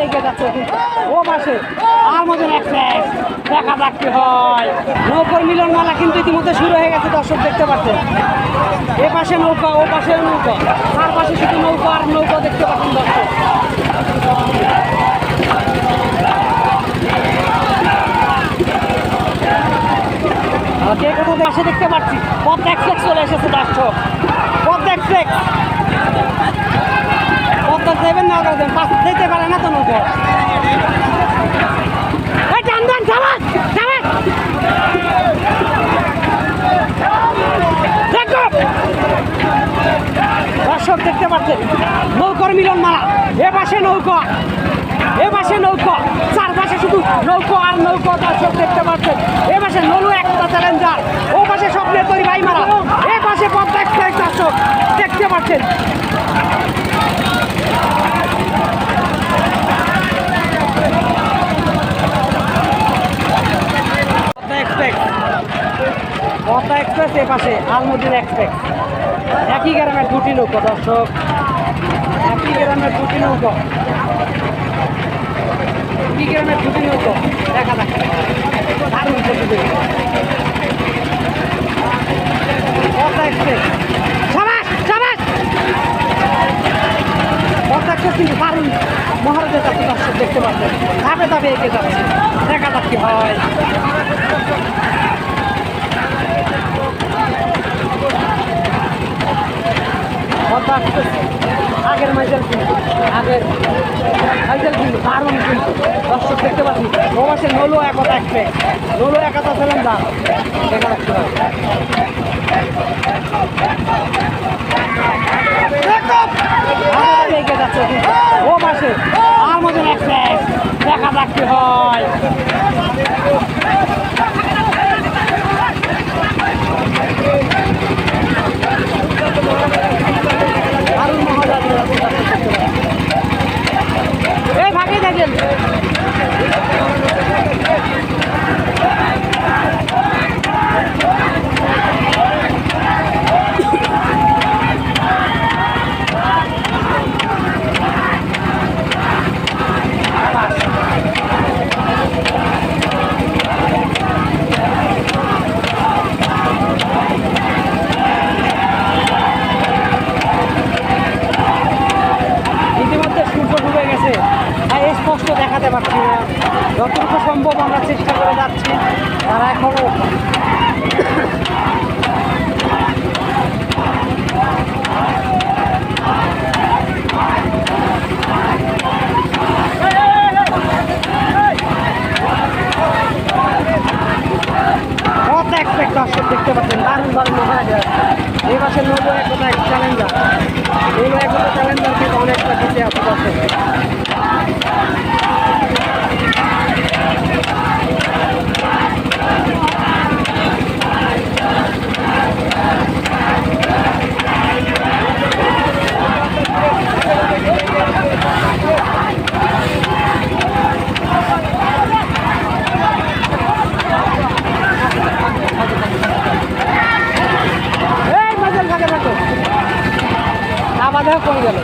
এগিয়ে যাচ্ছে ও পাশে আলমদিন এক্সপ্রেস দেখা যাক কি হয়। নৌকার মিলন মেলা কিন্তু ইতিমধ্যে শুরু হয়ে গেছে, দর্শক দেখতে পাচ্ছেন। এ পাশে নৌকা, ও পাশে নৌকা, তার পাশে শুধু নৌকা আর নৌকা দেখতে পাচ্ছেন দর্শক। কে কোথা পাশে দেখতে পাচ্ছি পদ্মা এক্সপ্রেস চলে এসেছে দর্শক। পদ্মা এক্সপ্রেস পদ্মা দেবেন না, পাশে যেতে পারে না তো নৌকা। দর্শক দেখতে পাচ্ছেন নৌকার মিলন মালা। এ পাশে নৌকা, এ পাশে নৌকা, চারপাশে শুধু নৌকা আর নৌকা দর্শক দেখতে পাচ্ছেন। এ পাশে নলু একটা চ্যালেঞ্জার, ও পাশে স্বপ্নের তৈরি ভাই মারা, এ পাশে পদ্মা এক্সপ্রেস দর্শক দেখতে পাচ্ছেন। পদ্মা এক্সপ্রেস এ পাশে আলমদিন এক্সপ্রেস, একই গ্রামের দুটি নৌকা দর্শক, একই গ্রামের দুটি নৌকা, একই গ্রামের দুটি নৌকা দেখা যাচ্ছে। দারুণ প্রতিযোগিতা পদ্মা এক্সপ্রেস, সাবাস সাবাস। পদ্মা এক্সপ্রেস কিন্তু দারুণ মহারাজের কাছে দর্শক দেখতে পাচ্ছেন, ধাপে ধাপে এগিয়ে যাচ্ছে, দেখা যাক কি হয়। পদ্মা এক্সপ্রেস আগের মাইজেল কিন্তু, আগের মাইজেল কিন্তু দারুণ কিন্তু দর্শক দেখতে পাচ্ছি। ও পাশে নলু একতা এক্সপ্রেস, নলু একতা চ্যালেঞ্জার দেখা যাচ্ছে। এগিয়ে যাচ্ছে ও পাশে আলমদিন এক্সপ্রেস, দেখা যাক কি হয়। এই ভাগে দেখেন স্পষ্ট দেখাতে পারছি না, যতটুকু সম্ভব আমরা চেষ্টা করে যাচ্ছি। তারা এখনো দর্শক দেখতে পাচ্ছেন দারুণ দারুণ মহারাজা। এই পাশে নৌকো একটা চ্যালেঞ্জার, নৌকো একটা চ্যালেঞ্জার কিন্তু অনেকটা পিছিয়ে আছে দর্শক। আবার দেখা কমে গেল।